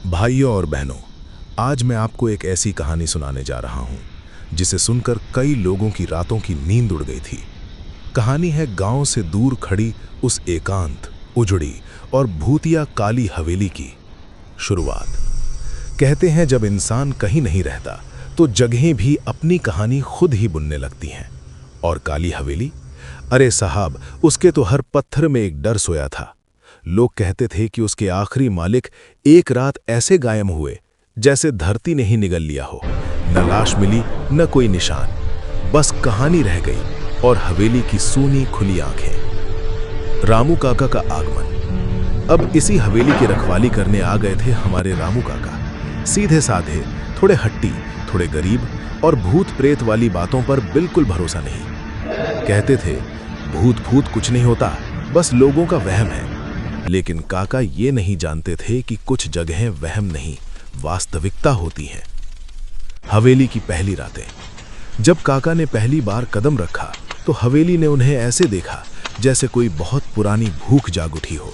भाइयों और बहनों, आज मैं आपको एक ऐसी कहानी सुनाने जा रहा हूं जिसे सुनकर कई लोगों की रातों की नींद उड़ गई थी। कहानी है गांव से दूर खड़ी उस एकांत, उजड़ी और भूतिया काली हवेली की। शुरुआत। कहते हैं जब इंसान कहीं नहीं रहता तो जगहें भी अपनी कहानी खुद ही बुनने लगती हैं। और काली हवेली, अरे साहब, उसके तो हर पत्थर में एक डर सोया था। लोग कहते थे कि उसके आखिरी मालिक एक रात ऐसे गायब हुए जैसे धरती ने ही निगल लिया हो। न लाश मिली, न कोई निशान, बस कहानी रह गई और हवेली की सूनी खुली आंखें। रामू काका का आगमन। अब इसी हवेली की रखवाली करने आ गए थे हमारे रामू काका। सीधे साधे, थोड़े हट्टी, थोड़े गरीब और भूत प्रेत वाली बातों पर बिल्कुल भरोसा नहीं। कहते थे भूत भूत कुछ नहीं होता, बस लोगों का वहम है। लेकिन काका ये नहीं जानते थे कि कुछ जगहें वहम नहीं, वास्तविकता होती हैं। हवेली की पहली रातें। जब काका ने पहली बार कदम रखा तो हवेली ने उन्हें ऐसे देखा जैसे कोई बहुत पुरानी भूख जाग उठी हो।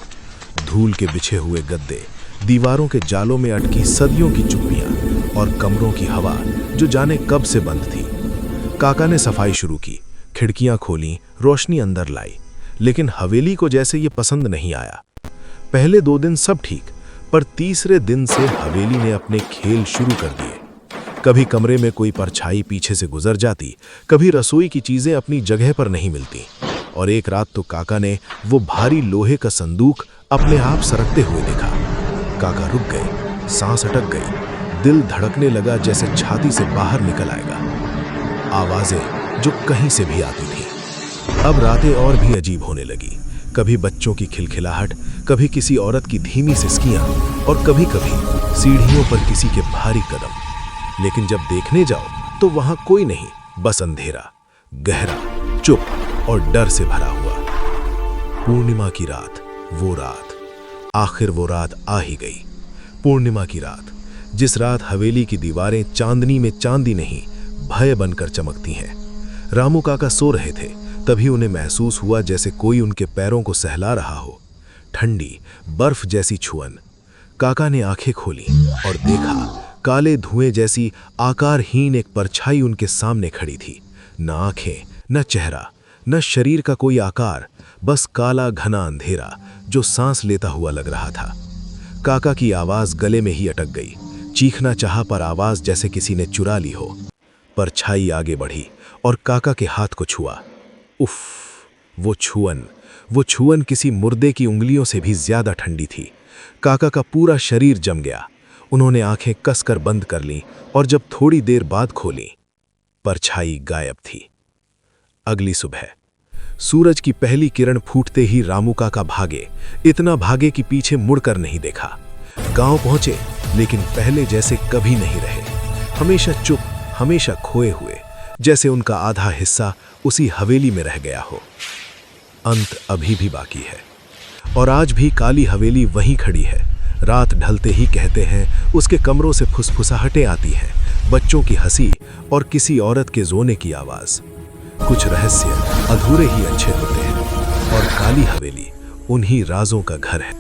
धूल के बिछे हुए गद्दे, दीवारों के जालों में अटकी सदियों की चुप्पियां और कमरों की हवा जो जाने कब से बंद थी। काका ने सफाई शुरू की, खिड़कियां खोलीं, रोशनी अंदर लाई। लेकिन हवेली को जैसे ये पसंद नहीं आया। पहले 2 दिन सब ठीक, पर तीसरे दिन से हवेली ने अपने खेल शुरू कर दिए। कभी कमरे में कोई परछाई पीछे से गुजर जाती, कभी रसोई की चीजें अपनी जगह पर नहीं मिलती। और एक रात तो काका ने वो भारी लोहे का संदूक अपने आप सरकते हुए देखा। काका रुक गए, सांस अटक गई, दिल धड़कने लगा जैसे छाती से बाहर निकल आएगा। आवाजें जो कहीं से भी आती थी। अब रातें और भी अजीब होने लगी। कभी बच्चों की खिलखिलाहट, कभी किसी औरत की धीमी सिसकियां और कभी कभी सीढ़ियों पर किसी के भारी कदम। लेकिन जब देखने जाओ तो वहां कोई नहीं, बस अंधेरा, गहरा, चुप और डर से भरा हुआ। पूर्णिमा की रात, वो रात, आखिर वो रात आ ही गई। पूर्णिमा की रात, जिस रात हवेली की दीवारें चांदनी में चांदी नहीं, भय बनकर चमकती हैं। रामू काका सो रहे थे, तभी उन्हें महसूस हुआ जैसे कोई उनके पैरों को सहला रहा हो। ठंडी बर्फ जैसी छुअन। काका ने आंखें खोली और देखा काले धुएं जैसी आकारहीन एक परछाई उनके सामने खड़ी थी। न आंखें, न चेहरा, न शरीर का कोई आकार, बस काला घना अंधेरा जो सांस लेता हुआ लग रहा था। काका की आवाज गले में ही अटक गई। चीखना चाहा पर आवाज जैसे किसी ने चुरा ली हो। परछाई आगे बढ़ी और काका के हाथ को छुआ। उफ, वो छुअन किसी मुर्दे की उंगलियों से भी ज्यादा ठंडी थी। काका का पूरा शरीर जम गया। उन्होंने आंखें कसकर बंद कर लीं और जब थोड़ी देर बाद खोलीं, परछाई गायब थी। अगली सुबह सूरज की पहली किरण फूटते ही रामू काका भागे, इतना भागे कि पीछे मुड़कर नहीं देखा। गांव पहुंचे, लेकिन पहले जैसे कभी नहीं रहे। हमेशा चुप, हमेशा खोए हुए, जैसे उनका आधा हिस्सा उसी हवेली में रह गया हो। अंत अभी भी बाकी है और आज भी काली हवेली वहीं खड़ी है। रात ढलते ही कहते हैं उसके कमरों से फुसफुसाहटें आती हैं, बच्चों की हंसी और किसी औरत के रोने की आवाज। कुछ रहस्य अधूरे ही अच्छे होते हैं और काली हवेली उन्हीं राजों का घर है।